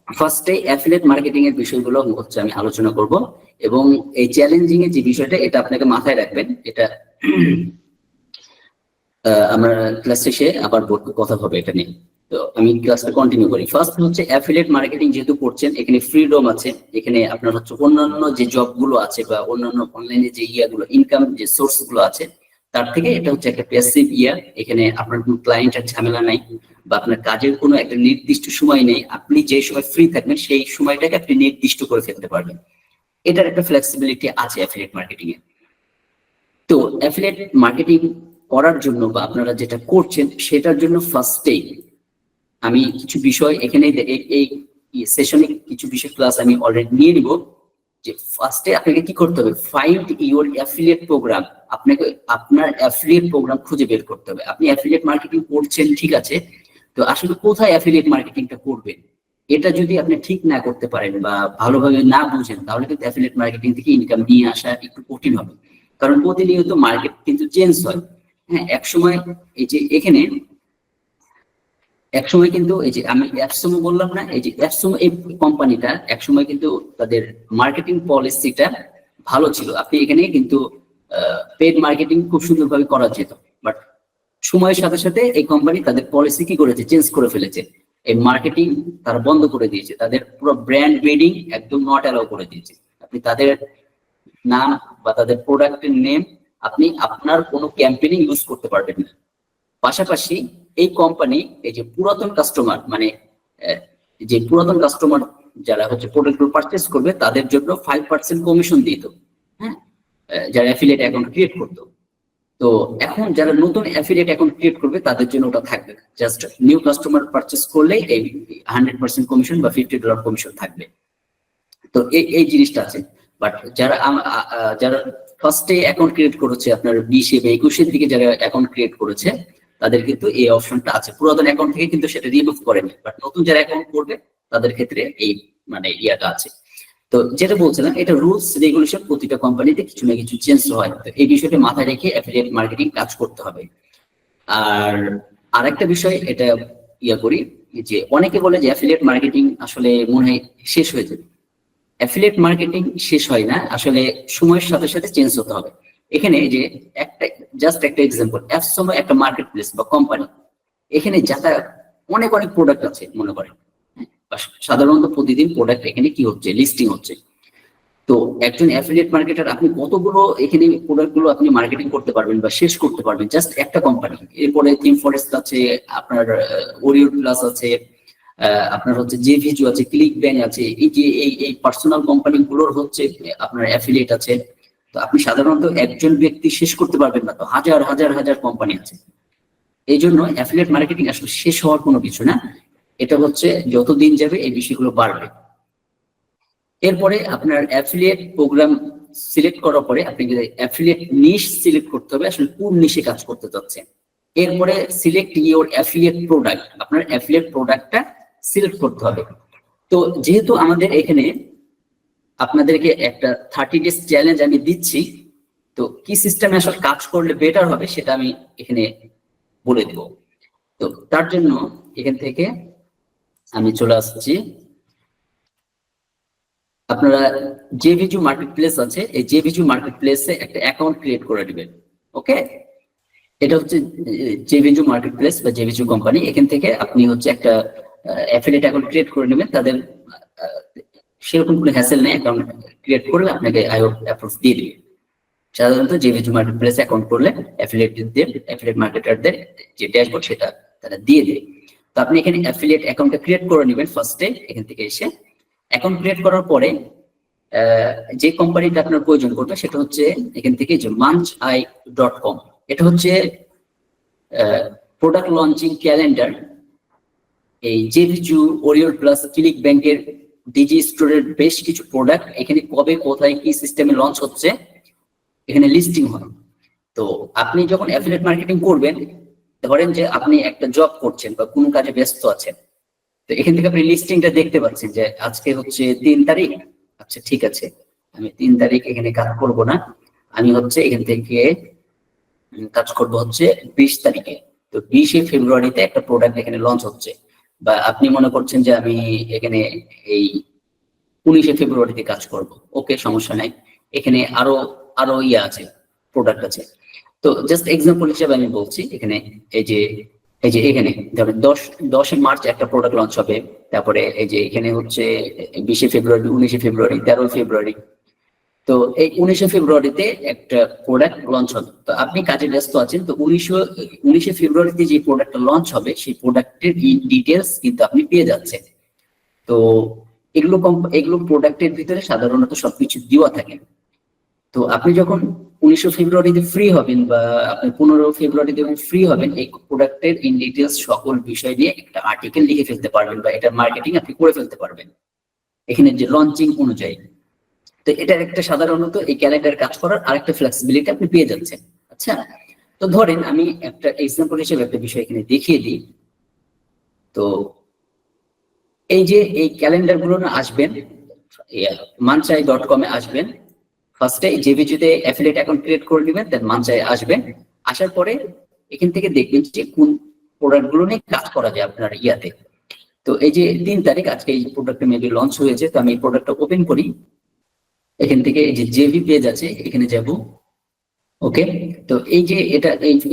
ফার্স্টে affiliate marketing এর বিষয়গুলো হচ্ছে আমি আলোচনা করব, এবং এই চ্যালেঞ্জিং এর যে বিষয়টা এটা আপনাকে মাথায় রাখবেন। এটা আমরা ক্লাস শেষে আবার কথা হবে এটা নিয়ে। তো আমি ক্লাসটা কন্টিনিউ করি। ফার্স্ট হচ্ছে অ্যাফিলিয়েট মার্কেটিং যেহেতু করছেন, এখানে ফ্রিডম আছে। এখানে আপনার হচ্ছে অন্যান্য যে জব গুলো আছে বা অন্যান্য অনলাইনে যে ইয়াগুলো ইনকাম যে সোর্স গুলো আছে তার থেকে এটা হচ্ছে একটা প্যাসিভ ইয়া। এখানে আপনার কোনো ক্লায়েন্টের ঝামেলা নাই বা আপনার কাজের কোনো একটা নির্দিষ্ট সময় নেই। আপনি যে সময় ফ্রি থাকবেন সেই সময়টাকে আপনি নির্দিষ্ট করে ফেলতে পারবেন। এটার একটা ফ্লেক্সিবিলিটি আছে অ্যাফিলিয়েট মার্কেটিং এ। তো অ্যাফিলিয়েট মার্কেটিং করার জন্য বা আপনারা যেটা করছেন সেটার জন্য ফার্স্টেই আমি কিছু বিষয় এখানে এই সেশনে কিছু বিষয় ক্লাস আমি অলরেডি নিয়ে নিব। যে ফার্স্টে আপনাকে কি করতে হবে, ফাইন্ড ইউর অ্যাফিলিয়েট প্রোগ্রাম। আপনাকে আপনার অ্যাফিলিয়েট প্রোগ্রাম খুঁজে বের করতে হবে। আপনি অ্যাফিলিয়েট মার্কেটিং করছেন, ঠিক আছে, তো আসলে কোথায় অ্যাফিলিয়েট মার্কেটিংটা করবেন এটা যদি আপনি ঠিক না করতে পারেন বা ভালোভাবে না বুঝেন তাহলে কিন্তু অ্যাফিলিয়েট মার্কেটিং থেকে ইনকাম নিয়ে আসা একটু কঠিন হবে। কারণ প্রতিনিয়ত মার্কেট কিন্তু চেঞ্জ হয়। হ্যাঁ, একসময় এই যে এখানে একসময় কিন্তু এই যে আমি অ্যাপসমো বললাম না, এই যে অ্যাপসমো এই কোম্পানিটা একসময় কিন্তু তাদের মার্কেটিং পলিসিটা ভালো ছিল। আপনি এখানে কিন্তু পেড মার্কেটিং খুব সুন্দরভাবে করা যেত, বাট সময়ের সাথে সাথে এই কোম্পানি তাদের পলিসি কি করেছে, চেঞ্জ করে ফেলেছে। এই মার্কেটিং তারা বন্ধ করে দিয়েছে, তাদের পুরো ব্র্যান্ড বিল্ডিং একদম নট অ্যালাউ করে দিয়েছে। আপনি তাদের নাম বা তাদের প্রোডাক্টের নেম আপনি আপনার কোনো ক্যাম্পেইনে ইউজ করতে পারবেন না। পাশাপাশি এই কোম্পানি এই যে পুরাতন কাস্টমার মানে যে পুরাতন কাস্টমার যারা হচ্ছে প্রোডাক্টগুলো পারচেস করবে তাদের জন্য 5% কমিশন দিত। হ্যাঁ, যারা অ্যাফিলিয়েট অ্যাকাউন্ট ক্রিয়েট করতো। তো এখন যারা নতুন অ্যাফিলিয়েট অ্যাকাউন্ট ক্রিয়েট করবে তাদের জন্য ওটা থাকবে, জাস্ট নিউ কাস্টমার পারচেস করলে এই 100% কমিশন বা $50 কমিশন থাকবে। তো এই জিনিসটা আছে। বাট যারা যারা ফার্স্টে অ্যাকাউন্ট ক্রিয়েট করেছে আপনার 20 বা 21 দিকে যারা অ্যাকাউন্ট ক্রিয়েট করেছে তাদের কিন্তু এই অপশনটা আছে। পুরাতন অ্যাকাউন্ট থেকে কিন্তু সেটা রিমুভ করেনি, বাট নতুন যারা অ্যাকাউন্ট করবে তাদের ক্ষেত্রে এই মানে ইয়াটা আছে। তো যেটা বলছিলাম, এটা রুলস রেগুলেশন প্রতিটা কোম্পানিতে কিছু না কিছু চেঞ্জ হয়। তো এই বিষয়টা মাথায় রেখে অ্যাফিলিয়েট মার্কেটিং কাজ করতে হবে। আর আরেকটা বিষয় এটা ইয়া করি যে অনেকে বলে যে অ্যাফিলিয়েট মার্কেটিং আসলে মনে হয় শেষ হয়ে যাবে। অ্যাফিলিয়েট মার্কেটিং শেষ হয় না, আসলে সময়ের সাথে সাথে চেঞ্জ হতে হবে। এখানে যে একটা জাস্ট একটা এক্সাম্পল, অ্যাপসমো একটা মার্কেট প্লেস বা কোম্পানি, এখানে যারা অনেক অনেক প্রোডাক্ট আছে মনে করেন, সাধারণত প্রতিদিন প্রোডাক্ট এখানে কি হচ্ছে, লিস্টিং হচ্ছে। তো একজন অ্যাফিলিয়েট মার্কেটার আপনি কতগুলো এখানে প্রোডাক্ট গুলো আপনি মার্কেটিং করতে পারবেন বা শেষ করতে পারবেন জাস্ট একটা কোম্পানি। এরপরে থিম ফরেস্ট আছে, আপনার ওরিও প্লাস আছে, আপনার হচ্ছে জেভিজু আছে, ক্লিক ব্যাংক আছে, এই যে এই পার্সোনাল কোম্পানি গুলোর হচ্ছে আপনার অ্যাফিলিয়েট আছে। তো আপনি সাধারণত একজন ব্যক্তি শেষ করতে পারবেন না, তো হাজার হাজার হাজার কোম্পানি আছে। এই জন্য অ্যাফিলিয়েট মার্কেটিং আসলে শেষ হওয়ার কোনো কিছু না, এটা হচ্ছে যত দিন যাবে এই বিষয়গুলো বাড়বে। এরপরে আপনার অ্যাফিলিয়েট প্রোগ্রাম সিলেক্ট করার পরে আপনি অ্যাফিলিয়েট নিশ সিলেক্ট করতে হবে, আসলে কোন নিশে কাজ করতে চাচ্ছেন। এরপরে সিলেক্ট ইওর অ্যাফিলিয়েট প্রোডাক্ট, আপনার অ্যাফিলিয়েট প্রোডাক্টটা সিলেক্ট করতে হবে। তো যেহেতু আমাদের এখানে আপনাদেরকে একটা 30 ডেজ চ্যালেঞ্জ আমি দিচ্ছি, তো কি সিস্টেমে আসলে কাজ করলে বেটার হবে সেটা আমি এখানে বলে দেব। তো তার জন্য এখান থেকে আমি চলে আসছি, আপনারা জেভিজু মার্কেট প্লেস আছে, এই জেভিজু মার্কেট প্লেসে একটা অ্যাকাউন্ট ক্রিয়েট করে দিবেন। ওকে, এটা হচ্ছে জেভিজু মার্কেট প্লেস বা জেভিজু কোম্পানি। এখান থেকে আপনি হচ্ছে একটা অ্যাফিলিয়েট অ্যাকাউন্ট ক্রিয়েট করে নেবেন। তাদের সেরকম কোনো হ্যাসেল নেই, অ্যাকাউন্ট ক্রিয়েট করলে আপনাকে আইও অ্যাপ্রুভ দিয়ে দিবে। সাধারণত জেভিজু মার্কেট প্লেসে অ্যাকাউন্ট করলে অ্যাফিলিয়েট মার্কেটারদের যে ড্যাশবোর্ড সেটা তারা দিয়ে দেয়। তো আপনি এখানে অ্যাফিলিয়েট অ্যাকাউন্টটা ক্রিয়েট করে নেবেন ফার্স্টে। এখান থেকে এসে অ্যাকাউন্ট ক্রিয়েট করার পরে যে কোম্পানিটা আপনার প্রয়োজন করবে সেটা হচ্ছে এখান থেকে যে muncheye.com, এটা হচ্ছে প্রোডাক্ট লঞ্চিং ক্যালেন্ডার। এই জেভিজু, ওরিও প্লাস, ক্লিক ব্যাংকের, ডিজি স্টোরের বেশ কিছু প্রোডাক্ট এখানে কবে কোথায় কি সিস্টেমে লঞ্চ হচ্ছে এখানে লিস্টিং হয়। তো আপনি যখন অ্যাফিলিয়েট মার্কেটিং করবেন, ধরেন যে আপনি একটা জব করছেন বা কোনো কাজে ব্যস্ত আছেন, তো এখান থেকে আপনি লিস্টিংটা দেখতে পাচ্ছেন যে আজকে হচ্ছে 3 তারিখ। আচ্ছা ঠিক আছে, আমি 3 তারিখ এখানে কাজ করব না, আমি হচ্ছে এখান থেকে কাজ করব হচ্ছে 20 তারিখে। তো 20শে ফেব্রুয়ারিতে একটা প্রোডাক্ট এখানে লঞ্চ হচ্ছে। বা আপনি মনে করছেন যে আমি এখানে এই 19শে ফেব্রুয়ারিতে কাজ করব, ওকে সমস্যা নাই, এখানে আরো আরো আছে, প্রোডাক্ট আছে। তো জাস্ট এক্সাম্পল হিসেবে আমি বলছি, এখানে এই যে এখানে ধরেন 10 মার্চ একটা প্রোডাক্ট লঞ্চ হবে, তারপরে এই যে এখানে হচ্ছে 20শে ফেব্রুয়ারি, 19শে ফেব্রুয়ারি, 13 ফেব্রুয়ারি। তো এই 19শে ফেব্রুয়ারিতে একটা প্রোডাক্ট লঞ্চ হবে, তো আপনি কাজে ব্যস্ত আছেন, তো 19শে ফেব্রুয়ারিতে যে প্রোডাক্টটা লঞ্চ হবে সেই প্রোডাক্টের ডিটেলস কিন্তু আপনি পেয়ে যাচ্ছেন। তো এগুলো প্রোডাক্টের ভিতরে সাধারণত সবকিছু দেওয়া থাকে। তো আপনি যখন 19শে ফেব্রুয়ারিতে ফ্রি হবেন বা আপনি 15 ফেব্রুয়ারিতে যখন ফ্রি হবেন, এই প্রোডাক্টের ইন ডিটেলস সকল বিষয় নিয়ে একটা আর্টিকেল লিখে ফেলতে পারবেন বা এটা মার্কেটিং আপনি করে ফেলতে পারবেন এখানে যে লঞ্চিং অনুযায়ী। তো এটা একটা সাধারণত এই ক্যালেন্ডার কাজ করার আরেকটা ফ্লেক্সিবিলিটি আপনি পেয়ে যাচ্ছেন। আচ্ছা, তো ধরেন আমি একটা এক্সাম্পল হিসেবে একটা বিষয় এখানে দেখিয়ে দিই। তো এই যে এই ক্যালেন্ডার গুলো না আসবেন manchai.com এ আসবেন, ফার্স্টে জেভিজিতে অ্যাফিলিয়েট অ্যাকাউন্ট ক্রিয়েট করে নেবেন, দেন মানচাই আসবেন। আসার পরে এখান থেকে দেখবেন যে কোন প্রোডাক্ট গুলো নিয়ে কাজ করা যায় আপনার ইয়াতে। তো এই যে 3 তারিখ আজকে এই প্রোডাক্টটা মেবি লঞ্চ হয়েছে, তো আমি এই প্রোডাক্টটা ওপেন করি। এখান থেকে এই যে জেভি পেজ আছে, এখানে যাব। ওকে, তো এই যে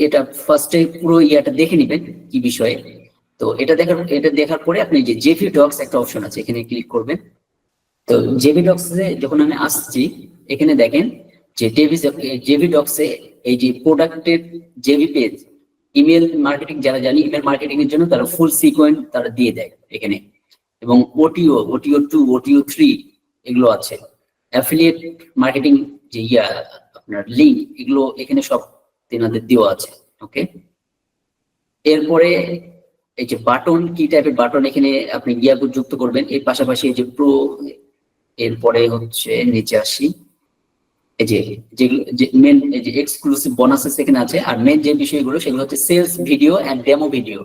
এটা ফার্স্টে পুরো ইয়াটা দেখে নেবেন কি বিষয়ে। তো এটা দেখার পরে আপনি যে জেভি ডক্স একটা অপশন আছে, এখানে ক্লিক করবেন। তো জেভি ডক্সে যখন আমি আসছি, এখানে দেখেন যে জেভি ডক্সে এই যে প্রোডাক্টের জেভি পেজ, ইমেল মার্কেটিং যারা জানি, ইমেল মার্কেটিং এর জন্য তারা ফুল সিকোয়েন্স তারা দিয়ে দেয় এখানে, এবং ওটিও 2, ওটিও 3 এগুলো আছে। অ্যাফিলিয়েট মার্কেটিং যে আপনার লিঙ্ক, এগুলো এখানে সব তেনাদের দেওয়া আছে। ওকে, এরপরে এই যে বাটন, কি টাইপের বাটন এখানে আপনি যুক্ত করবেন। এর পাশাপাশি এই যে প্রো, এরপরে হচ্ছে নিচে আসি, এই যে মেন এই যে এক্সক্লুসিভ বোনাসেস এখানে আছে। আর মেন যে বিষয়গুলো সেগুলো হচ্ছে sales video and demo video.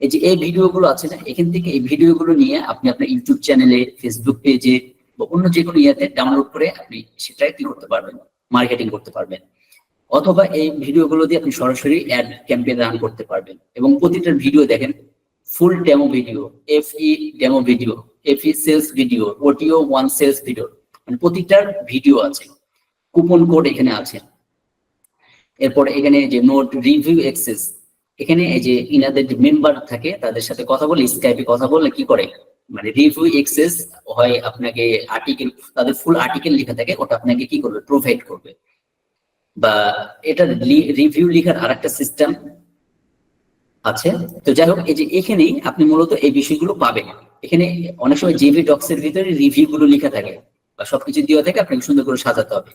এই যে এই ভিডিওগুলো আছে না, এখান থেকে এই ভিডিওগুলো নিয়ে আপনি আপনার ইউটিউব চ্যানেলে, ফেসবুক পেজে বা অন্য যে কোনো ইয়াতে ডাউনলোড করে আপনি সেটা কি করতে পারবেন, মার্কেটিং করতে পারবেন। অথবা এই ভিডিওগুলো দিয়ে আপনি সরাসরি অ্যাড ক্যাম্পেইন রান করতে পারবেন। এবং প্রতিটা ভিডিও দেখেন full demo video, FE demo video, FE sales video, OTO 1 sales video, মানে প্রতিটার ভিডিও আছে, কুপন কোড এখানে আছে। এরপর এখানে যে নোট রিভিউ অ্যাক্সেস, এখানে এই যে ইনাদের যে মেম্বার থাকে তাদের সাথে কথা বলে, স্কাইপে কথা বললে কি করে, মানে রিভিউ অ্যাক্সেস হয়, আপনাকে আর্টিকেল, তাদের ফুল আর্টিকেল লেখা থাকে, ওটা আপনাকে কি করবে, প্রোভাইড করবে। বা এটা রিভিউ লেখার আরেকটা সিস্টেম আছে। তো যাই হোক, এই যে এখানেই আপনি মূলত এই বিষয়গুলো পাবেন। এখানে অনেক সময় জেভি ডক্স এর ভিতরে রিভিউ গুলো লেখা থাকে বা সবকিছু দেওয়া থাকে, আপনাকে সুন্দর করে সাজাতে হবে।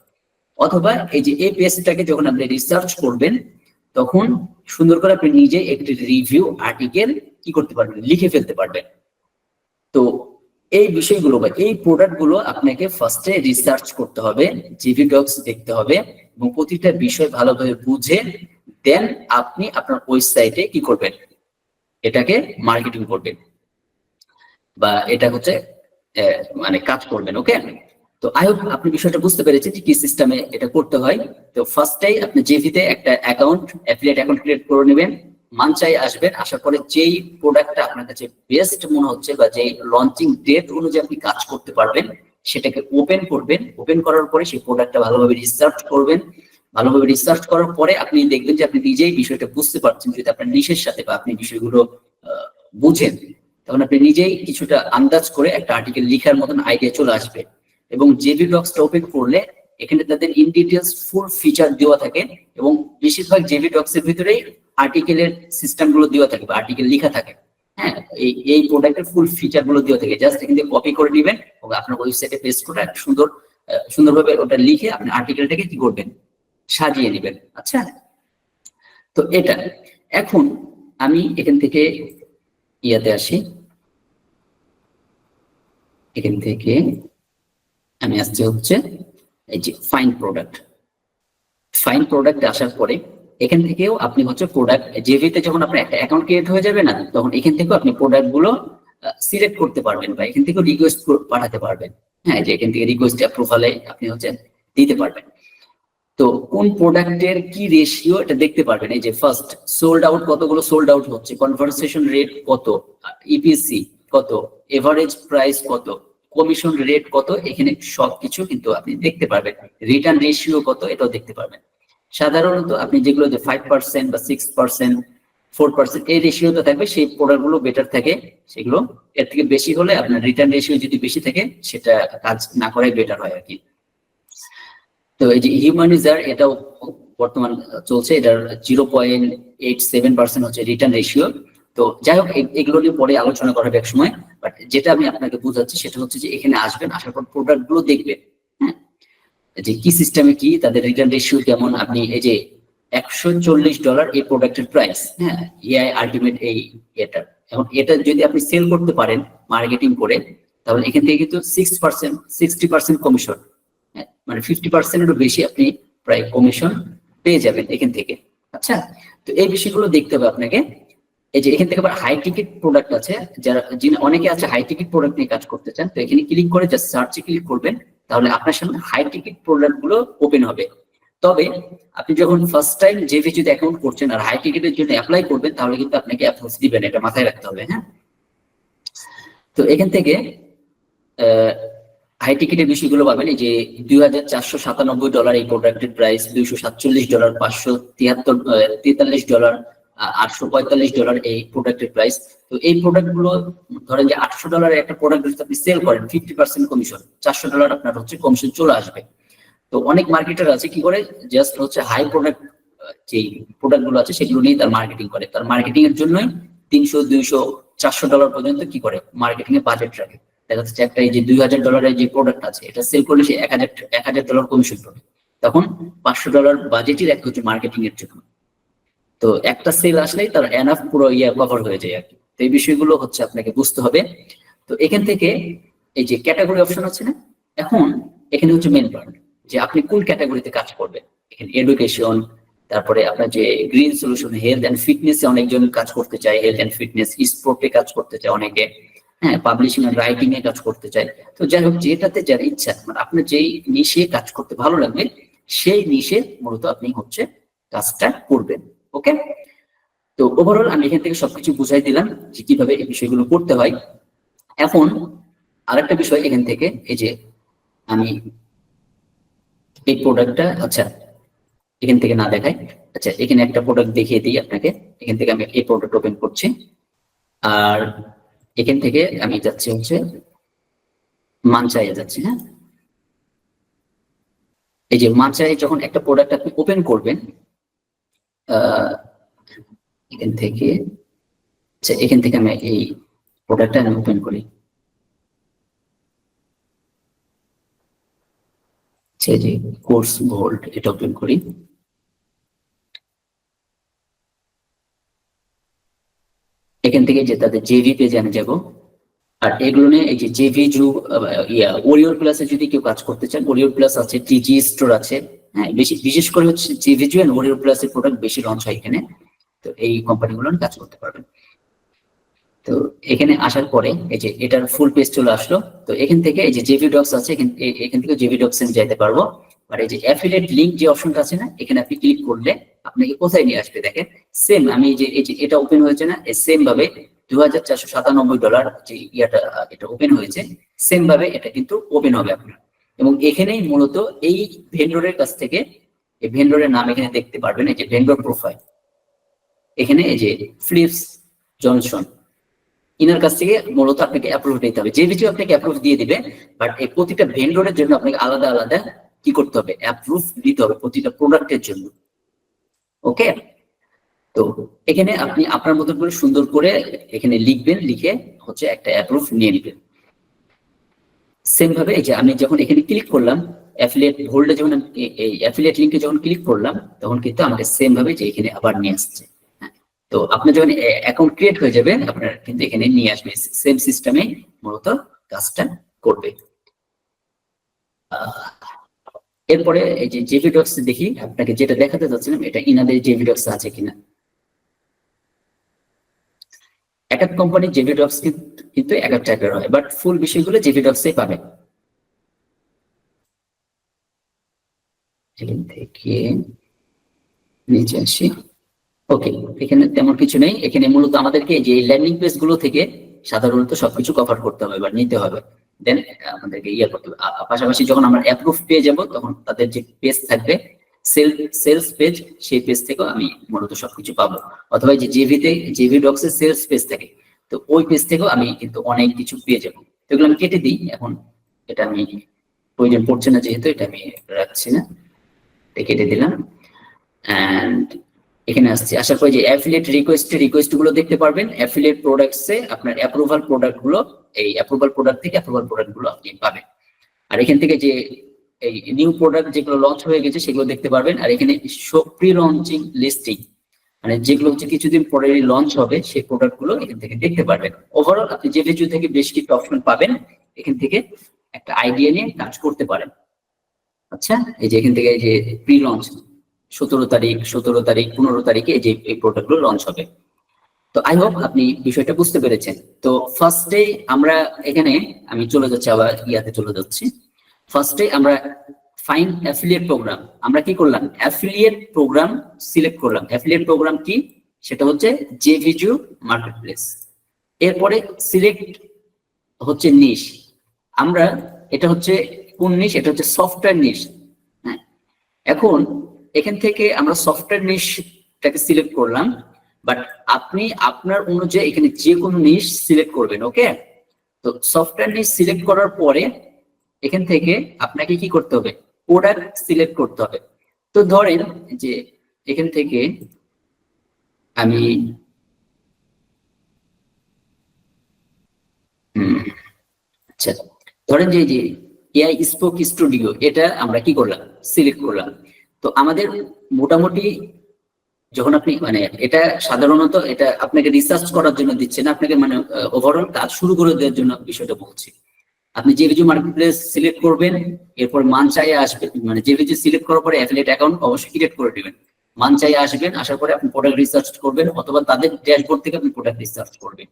অথবা এই যে এই পেজটাকে যখন আপনি রিসার্চ করবেন, তখন সুন্দর করে আপনি নিজে একটি রিভিউ আর্টিকেল কি করতে পারবেন, লিখে ফেলতে পারবেন। তো এই বিষয়গুলো বা এই প্রোডাক্ট গুলো আপনাকে ফার্স্টে রিসার্চ করতে হবে, জিভি ডক্স দেখতে হবে, এবং প্রতিটা বিষয় ভালোভাবে বুঝে দেন আপনি আপনার ওয়েবসাইটে কি করবেন, এটাকে মার্কেটিং করবেন বা এটা হচ্ছে মানে কাজ করবেন। ওকে, তো আই হোপ আপনি বিষয়টা বুঝতে পেরেছেন যে কি সিস্টেমে এটা করতে হয়। তো ফার্স্টেই আপনি জেভিতে একটা অ্যাকাউন্ট, অ্যাফিলিয়েট অ্যাকাউন্ট ক্রিয়েট করে নেবেন, মানচাই আসবেন। আসার পরে যেই প্রোডাক্টটা আপনার কাছে বেস্ট মনে হচ্ছে বা যেই লঞ্চিং ডেট অনুযায়ী আপনি কাজ করতে পারবেন, সেটাকে ওপেন করবেন। ওপেন করার পরে সেই প্রোডাক্টটা ভালোভাবে রিসার্চ করবেন। ভালোভাবে রিসার্চ করার পরে আপনি দেখবেন যে আপনি নিজেই বিষয়টা বুঝতে পারছেন। যদি আপনার নিশের সাথে বা আপনি বিষয়গুলো বুঝেন, তখন আপনি নিজেই কিছুটা আন্দাজ করে একটা আর্টিকেল লেখার মতন আইডিয়া চলে আসবে। এবং জেভি ডক্সটা ওপেন করলে এখানে তাদের ইন ডিটেলস ফুল ফিচার দেওয়া থাকে, এবং বেশিরভাগ জেভি ডক্স এর ভিতরেই আর্টিকেলের সিস্টেম গুলো দেওয়া থাকে বা আর্টিকেল লেখা থাকে। হ্যাঁ, এই প্রোডাক্টের ফুল ফিচার গুলো দেওয়া থাকে, জাস্ট এখান থেকে কপি করে নেবেন এবং আপনার ওয়েবসাইটে পেস্ট করে সুন্দরভাবে ওটা লিখে আপনি আর্টিকেলটাকে কি করবেন, সাজিয়ে নেবেন। আচ্ছা, তো এটা এখন আমি এখান থেকে ইয়াতে আসি, এখান থেকে আমি আসছে হচ্ছে এই যে ফাইন প্রোডাক্ট আসার পরে এখান থেকেও আপনি হচ্ছে প্রোডাক্ট জেভিতে যখন আপনার একটা অ্যাকাউন্ট ক্রিয়েট হয়ে যাবে না, তখন এখান থেকেও আপনি প্রোডাক্ট গুলো সিলেক্ট করতে পারবেন বা এখান থেকেও রিকোয়েস্ট পাঠাতে পারবেন। হ্যাঁ, যে এখান থেকে রিকোয়েস্ট প্রোফাইলে আপনি হচ্ছে দিতে পারবেন। তো কোন প্রোডাক্টের কি রেশিও এটা দেখতে পারবেন। এই যে ফার্স্ট সোল্ড আউট, কতগুলো সোল্ড আউট হচ্ছে, কনভার্সেশন রেট কত, ইপিসি কত, এভারেজ প্রাইস কত, কমিশন রেট কত, এখানে সবকিছু কিন্তু আপনি দেখতে পারবেন। রিটার্ন রেশিও কত এটাও দেখতে পারবেন। সাধারণত আপনি যেগুলো যে 5% বা 6%, 4% এই রেশিওতে থাকবে সেই প্রোডাক্ট গুলো বেটার থাকে। সেগুলো এর থেকে বেশি হলে আপনার রিটার্ন রেশিও যদি বেশি থাকে সেটা কাজ না করাই বেটার হয় আর কি। তো এই যে হিউম্যানিজার এটাও বর্তমান চলছে, এটার 0.87% হচ্ছে রিটার্ন রেশিও। তো যাই হোক এগুলো নিয়ে পরে আলোচনা করা হবে এক সময়। বাট যেটা আমি আপনাকে বোঝাচ্ছি সেটা হচ্ছে যে এখানে আসবেন, আসার পর প্রোডাক্ট গুলো দেখবেন, হ্যাঁ, যে কি সিস্টেমে কি তাদের রিটার্ন রেশিও কেমন। আপনি এই যে $140 এই প্রোডাক্টের প্রাইস, হ্যাঁ, এআই আলটিমেট এই এটা, এখন এটা যদি আপনি সেল করতে পারেন মার্কেটিং করে, তাহলে এখান থেকে কিন্তু 6%, 60% কমিশন, মানে 50%-এরও বেশি আপনি প্রায় কমিশন পেয়ে যাবেন এখান থেকে। আচ্ছা, তো এই বিষয়গুলো দেখতে হবে আপনাকে। এই যে এখান থেকে আবার হাই টিকিট প্রোডাক্ট আছে, যারা অনেকে আছে হাই টিকিট প্রোডাক্ট নিয়ে কাজ করতে চান, তো এখানে ক্লিক করে জাস্ট সার্চে ক্লিক করবেন, তাহলে আপনার সামনে হাই টিকিট প্রোডাক্ট গুলো ওপেন হবে। তবে আপনি যখন ফার্স্ট টাইম জেভিজিতে অ্যাকাউন্ট করছেন আর হাই টিকিটের জন্য অ্যাপ্লাই করবেন, তাহলে কিন্তু আপনাকে অ্যাপ্রুভ দিবেন, এটা মাথায় রাখতে হবে, হ্যাঁ। তো এখান থেকে হাই টিকিটের বিষয়গুলো পাবেন। এই যে $2,497 এই প্রোডাক্টের প্রাইস, $247, $543, $845 এই প্রোডাক্টের প্রাইস। তো এই প্রোডাক্ট গুলো ধরেন যে $800 একটা প্রোডাক্ট যদি আপনি সেল করেন, 50% কমিশন, $400 আপনার হচ্ছে কমিশন চলে আসবে। তো অনেক মার্কেটার আছে কি করে, জাস্ট হচ্ছে হাই প্রোডাক্ট যে প্রোডাক্ট গুলো আছে সেগুলো নিয়ে তার মার্কেটিং করে, তার মার্কেটিং এর জন্যই $300, $200, $400 পর্যন্ত কি করে মার্কেটিং এ বাজেট রাখে। দেখা যাচ্ছে একটা এই যে $2,000 যে প্রোডাক্ট আছে এটা সেল করলে সে $1,000 কমিশন পাবে, তখন $500 বাজেটই রাখতে হচ্ছে মার্কেটিং এর জন্য। তো একটা সেল আসলেই তার এনাফ পুরো কভার হয়ে যায় আর কি। তো এই বিষয়গুলো হচ্ছে আপনাকে বুঝতে হবে। তো এখান থেকে এই যে ক্যাটাগরি অপশন আছে না, এখন এখানে হচ্ছে মেন পয়েন্ট যে আপনি কোন ক্যাটাগরিতে কাজ করবেন। এখানে এডুকেশন, তারপরে আপনার যে green solution, health and fitness এ অনেকজন কাজ করতে চায়, হেলথ এন্ড ফিটনেস, স্পোর্টে কাজ করতে চায় অনেকে, হ্যাঁ, পাবলিশিং এন্ড রাইটিং এ কাজ করতে চায়। তো যাই হোক যেটাতে যার ইচ্ছা, মানে আপনার যেই নিশে কাজ করতে ভালো লাগবে সেই নিশে মূলত আপনি হচ্ছে কাজটা করবেন। ওকে, তো ওভারঅল আমি এখান থেকে সবকিছু বুঝাই দিলাম যে কিভাবে এই বিষয়গুলো করতে হয়। এখন আরেকটা বিষয় এখান থেকে, এই যে আমি এই প্রোডাক্টটা, আচ্ছা এখান থেকে না দেখাই, আচ্ছা এখানে একটা প্রোডাক্ট দেখিয়ে দিই আপনাকে। এখান থেকে আমি এই প্রোডাক্ট ওপেন করছি, আর এখান থেকে আমি যাচ্ছি হচ্ছে মানচায়ে যাচ্ছি, হ্যাঁ। এই যে মানচায়ে যখন একটা প্রোডাক্ট আপনি ওপেন করবেন, এখান থেকে, আচ্ছা এখান থেকে আমি এই প্রোডাক্টটা আমি ওপেন করি। যে কোর্স গোল্ড এটা ওপেন করি। এখান থেকে যে তাদের জেভি পেজে আমি যাবো, আর এগুলো নিয়ে এই যে জেভি ওরিওর প্লাসে যদি কেউ কাজ করতে চান, ওরিওর প্লাস আছে, টিজি স্টোর আছে, হ্যাঁ, বিশেষ করে হচ্ছে জেভিজু এন্ড ওরিওর প্লাসের প্রোডাক্ট বেশি লঞ্চ হয় এখানে। তো এই কোম্পানিগুলো কাজ করতে পারবেন। তো এখানে আসার পরে এই যে এটার ফুল পেজ চলে আসলো। তো এখান থেকে এই যে জেভি ডক্স আছে, এখান থেকে জেভি ডক্স এ যাইতে পারবো। আর এই যে অ্যাফিলিয়েট লিংক যে অপশনটা আছে না, এখানে আপনি ক্লিক করলে আপনাকে কোথায় নিয়ে আসবে দেখেন। সেম আমি এই যে এটা ওপেন হয়েছে না, সেম ভাবে $2,497 যে এটা ওপেন হয়েছে, সেম ভাবে এটা কিন্তু ওপেন হবে আপনার। এবং এখানেই মূলত এই ভেন্ডরের কাছ থেকে, এই ভেন্ডরের নাম এখানে দেখতে পারবেন, এই যে ভেন্ডর প্রোফাইল, এখানে এই যে ফিলিপস জনসন, ইনার কাছ থেকে মূলত আপনাকে অ্যাপ্রুভ নিতে হবে। যে কিছু আপনাকে অ্যাপ্রুভ দিয়ে দিবে, বাট এই প্রতিটা ভেন্ডরের জন্য আপনাকে আলাদা আলাদা কি করতে হবে, অ্যাপ্রুভ দিতে হবে প্রতিটা প্রোডাক্টের জন্য। ওকে, তো এখানে আপনি আপনার মতো করে সুন্দর করে এখানে লিখবেন, লিখে হচ্ছে একটা অ্যাপ্রুভ নিয়ে নেবেন। সেম ভাবে এই যে আমি যখন এখানে ক্লিক করলাম অ্যাফিলিয়েট হোল্ডে, যখন এই অ্যাফিলিয়েট লিংকে যখন ক্লিক করলাম, তখন কিন্তু আমাকে সেম ভাবে যে এখানে আবার নিয়ে আসছে। তো আপনার যখন অ্যাকাউন্ট ক্রিয়েট হয়ে যাবে, আপনার কিন্তু এখানে নিয়ে আসবে, সেম সিস্টেমে মূলত কাজটা করবে। এরপরে এই যে জেভি ডক্স দেখি, আপনাকে যেটা দেখাতে চাচ্ছিলাম এটা ইনাদের জেভি ডক্স আছে কিনা। এক এক কোম্পানির জেভি ডক্স কিন্তু এক এক টাইপের হয়, বাট ফুল বিষয়গুলো জেভি ডক্সে পাবেন। এখান থেকে নিচে আসি। ওকে, এখানে তেমন কিছু নেই। এখানে মূলত আমাদেরকে যে ল্যান্ডিং পেজ গুলো থেকে সাধারণত সবকিছু কভার করতে হবে বা নিতে হবে, দেন আমাদেরকে ইয়ে করতে হবে। পাশাপাশি যখন আমরা অ্যাপ্রুভ পেয়ে যাব তখন তাদের যে পেজ থাকবে সেলস পেজ, সেই পেজ থেকেও আমি মূলত সবকিছু পাবো। অথবা যে জেভি ডক্স এর সেলস পেজ থাকে, তো ওই পেজ থেকেও আমি কিন্তু অনেক কিছু পেয়ে যাবো। তো এগুলো আমি কেটে দিই এখন, এটা আমি প্রয়োজন পড়ছে না যেহেতু, এটা আমি রাখছি না, এটা কেটে দিলাম। এন্ড এখানে আসছে, আসার পরে যে অ্যাফিলিয়েট রিকোয়েস্ট গুলো দেখতে পারবেন। অ্যাফিলিয়েট প্রোডাক্টসে আপনার অ্যাপ্রুভাল প্রোডাক্ট গুলো, এই অ্যাপ্রুভাল প্রোডাক্ট থেকে অ্যাপ্রুভাল প্রোডাক্ট গুলো আপনি পাবেন। আর এখান থেকে যে এই নিউ প্রোডাক্ট যেগুলো লঞ্চ হয়ে গেছে সেগুলো দেখতে পারবেন। আর এখানে প্রি লঞ্চিং লিস্টিং, মানে যেগুলো হচ্ছে কিছুদিন পরে লঞ্চ হবে সেই প্রোডাক্ট গুলো এখান থেকে দেখতে পারবেন। ওভারঅল আপনি যে ভিডিও থেকে বেশ কিছু অপশন পাবেন, এখান থেকে একটা আইডিয়া নিয়ে কাজ করতে পারেন। আচ্ছা, এই যে এখান থেকে যে প্রি লঞ্চ 17 তারিখ 15 তারিখে এই যে এই প্রোডাক্ট গুলো লঞ্চ হবে। তো আই হোপ আপনি বিষয়টা বুঝতে পেরেছেন। তো ফার্স্টে আমরা এখানে, আমি চলে যাচ্ছি আবার ইয়াতে চলে যাচ্ছি। ফার্স্টে আমরা ফাইন্ড অ্যাফিলিয়েট প্রোগ্রাম, আমরা কি করলাম, অ্যাফিলিয়েট প্রোগ্রাম সিলেক্ট করলাম। অ্যাফিলিয়েট প্রোগ্রাম কি, সেটা হচ্ছে জেভিজু মার্কেটপ্লেস। এরপরে সিলেক্ট হচ্ছে নিশ, আমরা এটা হচ্ছে কোন নিশ, এটা হচ্ছে সফটওয়্যার নিশ। হ্যাঁ, এখন এখান থেকে আমরা সফটওয়্যার নিশটাকে সিলেক্ট করলাম, বাট আপনি আপনার অনুযায়ী এখানে যে কোনো নিশ সিলেক্ট করবেন। ওকে, তো সফটওয়্যার নিশ সিলেক্ট করার পরে এখান থেকে আপনাকে কি করতে হবে, প্রোডাক্ট সিলেক্ট করতে হবে। তো ধরেন যে এখান থেকে আমি আচ্ছা, ধরেন যে এআই স্পোক স্টুডিও, এটা আমরা কি করলাম, সিলেক্ট করলাম। তো আমাদের মোটামুটি যখন আপনি মানে এটা সাধারণত এটা আপনাকে রিসার্চ করার জন্য দিচ্ছে না, আপনাকে মানে ওভারঅল কাজ শুরু করে দেওয়ার জন্য বিষয়টা বলছি। আপনি জেভিজু মার্কেটপ্লেস সিলেক্ট করবেন, এরপর মান চাইয়ে আসবেন, মানে জেভিজু সিলেক্ট করার পরে অ্যাফিলিয়েট অ্যাকাউন্ট অবশ্যই ক্রিয়েট করে দিবেন। মান চাইয়ে আসবেন, আসার পরে আপনি প্রোডাক্ট রিসার্চ করবেন অথবা তাদের ড্যাশবোর্ড থেকে আপনি প্রোডাক্ট রিসার্চ করবেন।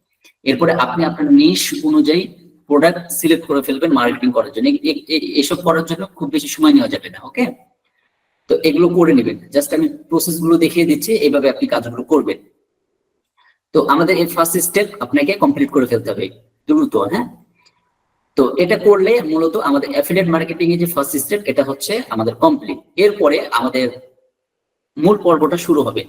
এরপরে আপনি আপনার নিশ অনুযায়ী প্রোডাক্ট সিলেক্ট করে ফেলবেন মার্কেটিং করার জন্য। এসব করার জন্য খুব বেশি সময় নেওয়া যাবে না। ওকে, তো এগুলো করে নেবেন। জাস্ট আমি প্রসেস গুলো দেখিয়ে দিচ্ছি, এইভাবে আপনি কাজগুলো করবেন। তো আমাদের এই ফার্স্ট স্টেপ আপনাকে কমপ্লিট করে ফেলতে হবে দ্রুত। হ্যাঁ, তো এটা করলে মূলত আমাদের অ্যাফিলিয়েট মার্কেটিং এর যে ফার্স্ট স্টেপ, এটা হচ্ছে আমাদের কমপ্লিট। এরপরে আমাদের মূল পর্বটা শুরু হবে।